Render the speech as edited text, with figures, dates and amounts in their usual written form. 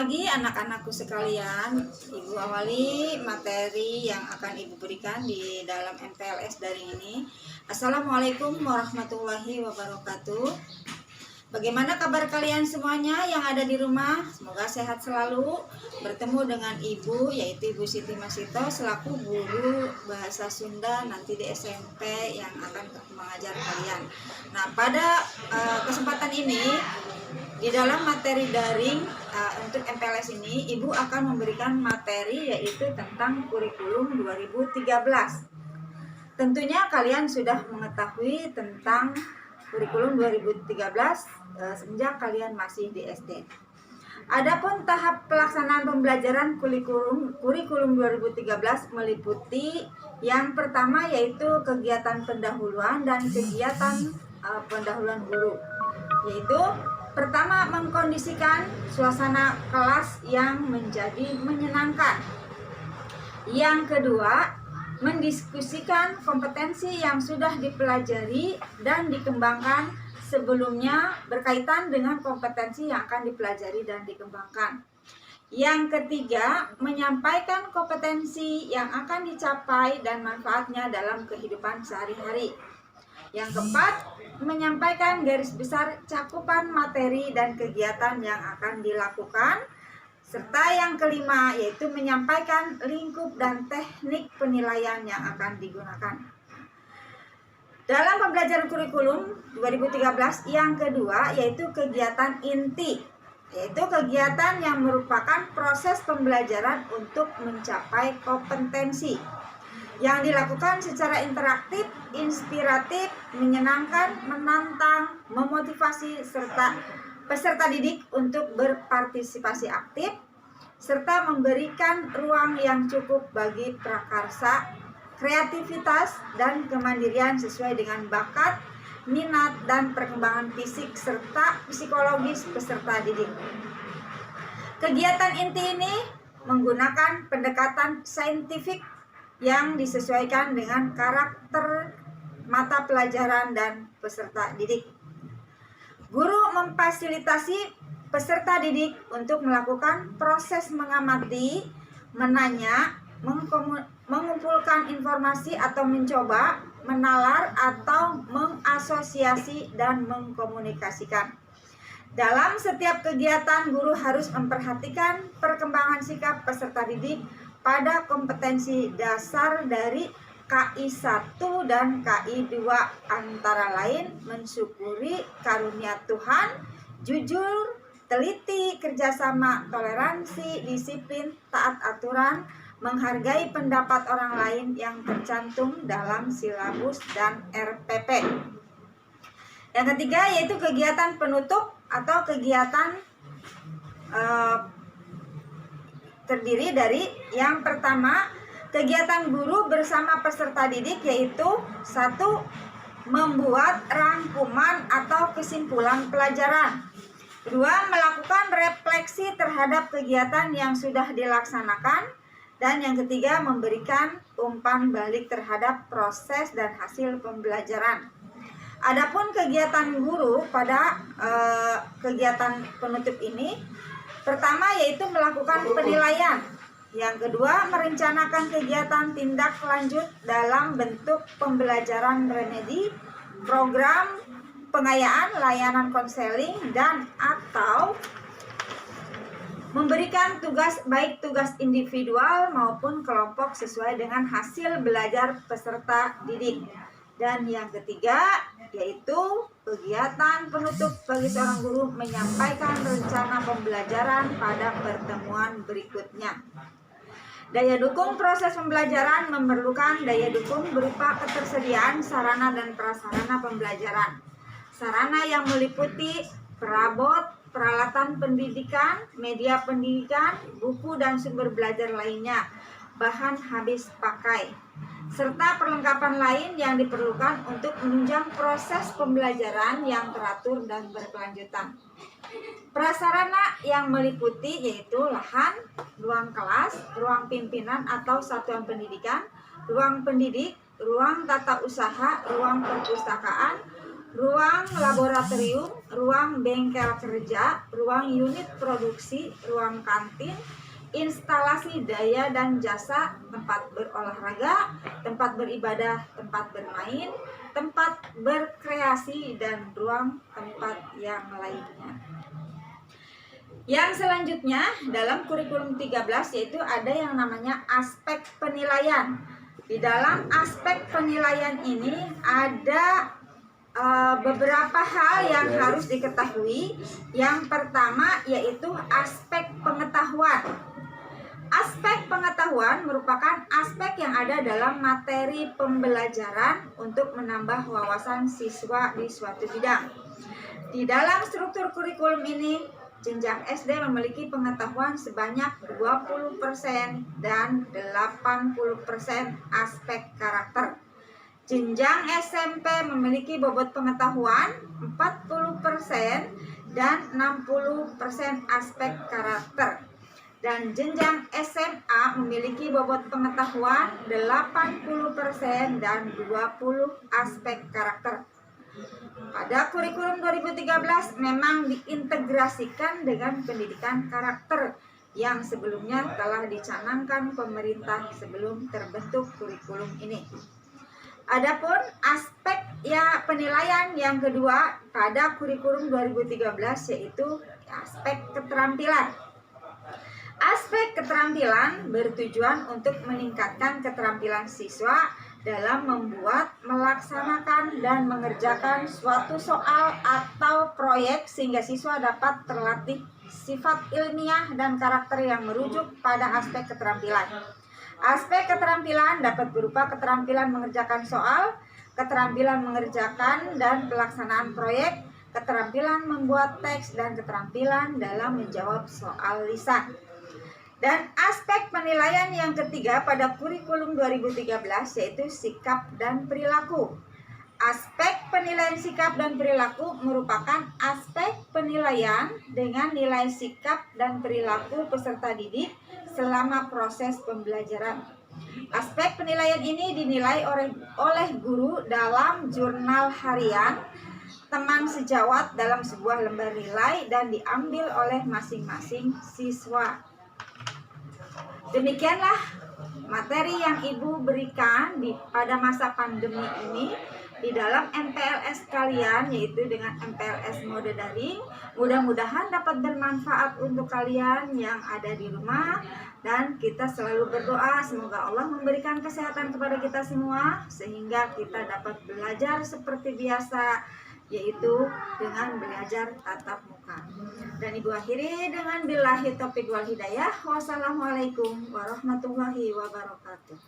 pagi anak-anakku sekalian. Ibu awali materi yang akan Ibu berikan di dalam MPLS daring ini. Assalamualaikum warahmatullahi wabarakatuh. Bagaimana kabar kalian semuanya yang ada di rumah? Semoga sehat selalu. Bertemu dengan Ibu, yaitu Ibu Siti Masito selaku guru bahasa Sunda nanti di SMP yang akan mengajar kalian. Nah, pada kesempatan ini di dalam materi daring untuk MPLS ini, Ibu akan memberikan materi yaitu tentang kurikulum 2013. Tentunya kalian sudah mengetahui tentang kurikulum 2013 semenjak kalian masih di SD. Adapun tahap pelaksanaan pembelajaran kurikulum 2013 meliputi yang pertama yaitu kegiatan pendahuluan dan kegiatan pendahuluan guru, yaitu pertama, mengkondisikan suasana kelas yang menjadi menyenangkan. Yang kedua, mendiskusikan kompetensi yang sudah dipelajari dan dikembangkan sebelumnya berkaitan dengan kompetensi yang akan dipelajari dan dikembangkan. Yang ketiga, menyampaikan kompetensi yang akan dicapai dan manfaatnya dalam kehidupan sehari-hari. Yang keempat, menyampaikan garis besar cakupan materi dan kegiatan yang akan dilakukan. Serta yang kelima, yaitu menyampaikan lingkup dan teknik penilaian yang akan digunakan. Dalam pembelajaran kurikulum 2013 yang kedua, yaitu kegiatan inti, yaitu kegiatan yang merupakan proses pembelajaran untuk mencapai kompetensi yang dilakukan secara interaktif, inspiratif, menyenangkan, menantang, memotivasi, serta peserta didik untuk berpartisipasi aktif, serta memberikan ruang yang cukup bagi prakarsa, kreativitas, dan kemandirian sesuai dengan bakat, minat, dan perkembangan fisik serta psikologis peserta didik. Kegiatan inti ini menggunakan pendekatan saintifik yang disesuaikan dengan karakter mata pelajaran dan peserta didik. Guru memfasilitasi peserta didik untuk melakukan proses mengamati, menanya, mengumpulkan informasi atau mencoba, menalar atau mengasosiasi dan mengkomunikasikan. Dalam setiap kegiatan, guru harus memperhatikan perkembangan sikap peserta didik pada kompetensi dasar dari KI 1 dan KI 2, antara lain mensyukuri karunia Tuhan, jujur, teliti, kerjasama, toleransi, disiplin, taat aturan, menghargai pendapat orang lain yang tercantum dalam silabus dan RPP. Yang ketiga yaitu kegiatan penutup atau kegiatan terdiri dari yang pertama, kegiatan guru bersama peserta didik, yaitu 1. Membuat rangkuman atau kesimpulan pelajaran. 2. Melakukan refleksi terhadap kegiatan yang sudah dilaksanakan. Dan yang ketiga, memberikan umpan balik terhadap proses dan hasil pembelajaran. Adapun kegiatan guru pada kegiatan penutup ini, pertama yaitu melakukan penilaian. Yang kedua, merencanakan kegiatan tindak lanjut dalam bentuk pembelajaran remedi, program pengayaan, layanan konseling, dan atau memberikan tugas baik tugas individual maupun kelompok sesuai dengan hasil belajar peserta didik. Dan yang ketiga yaitu kegiatan penutup bagi seorang guru menyampaikan rencana pembelajaran pada pertemuan berikutnya. Daya dukung proses pembelajaran memerlukan daya dukung berupa ketersediaan sarana dan prasarana pembelajaran. Sarana yang meliputi perabot, peralatan pendidikan, media pendidikan, buku dan sumber belajar lainnya, bahan habis pakai, serta perlengkapan lain yang diperlukan untuk menunjang proses pembelajaran yang teratur dan berkelanjutan. Prasarana yang meliputi yaitu lahan, ruang kelas, ruang pimpinan atau satuan pendidikan, ruang pendidik, ruang tata usaha, ruang perpustakaan, ruang laboratorium, ruang bengkel kerja, ruang unit produksi, ruang kantin, instalasi daya dan jasa, tempat berolahraga, tempat beribadah, tempat bermain, tempat berkreasi, dan ruang tempat yang lainnya. Yang selanjutnya dalam kurikulum 13 yaitu ada yang namanya aspek penilaian. Di dalam aspek penilaian ini ada beberapa hal yang harus diketahui. Yang pertama yaitu aspek pengetahuan. Aspek pengetahuan merupakan aspek yang ada dalam materi pembelajaran untuk menambah wawasan siswa di suatu bidang. Di dalam struktur kurikulum ini, jenjang SD memiliki pengetahuan sebanyak 20% dan 80% aspek karakter. Jenjang SMP memiliki bobot pengetahuan 40% dan 60% aspek karakter. Dan jenjang SMA memiliki bobot pengetahuan 80% dan 20 aspek karakter. Pada kurikulum 2013 memang diintegrasikan dengan pendidikan karakter yang sebelumnya telah dicanangkan pemerintah sebelum terbentuk kurikulum ini. Adapun aspek penilaian yang kedua pada kurikulum 2013 yaitu aspek keterampilan. Aspek keterampilan bertujuan untuk meningkatkan keterampilan siswa dalam membuat, melaksanakan, dan mengerjakan suatu soal atau proyek sehingga siswa dapat terlatih sifat ilmiah dan karakter yang merujuk pada aspek keterampilan. Aspek keterampilan dapat berupa keterampilan mengerjakan soal, keterampilan mengerjakan dan pelaksanaan proyek, keterampilan membuat teks, dan keterampilan dalam menjawab soal lisan. Dan aspek penilaian yang ketiga pada kurikulum 2013 yaitu sikap dan perilaku. Aspek penilaian sikap dan perilaku merupakan aspek penilaian dengan nilai sikap dan perilaku peserta didik selama proses pembelajaran. Aspek penilaian ini dinilai oleh guru dalam jurnal harian, teman sejawat dalam sebuah lembar nilai, dan diambil oleh masing-masing siswa. Demikianlah materi yang Ibu berikan pada masa pandemi ini di dalam MPLS kalian, yaitu dengan MPLS mode daring. Mudah-mudahan dapat bermanfaat untuk kalian yang ada di rumah, dan kita selalu berdoa semoga Allah memberikan kesehatan kepada kita semua sehingga kita dapat belajar seperti biasa, yaitu dengan belajar tatap muka. Dan Ibu akhiri dengan billahi taufiq wal hidayah. Wassalamualaikum warahmatullahi wabarakatuh.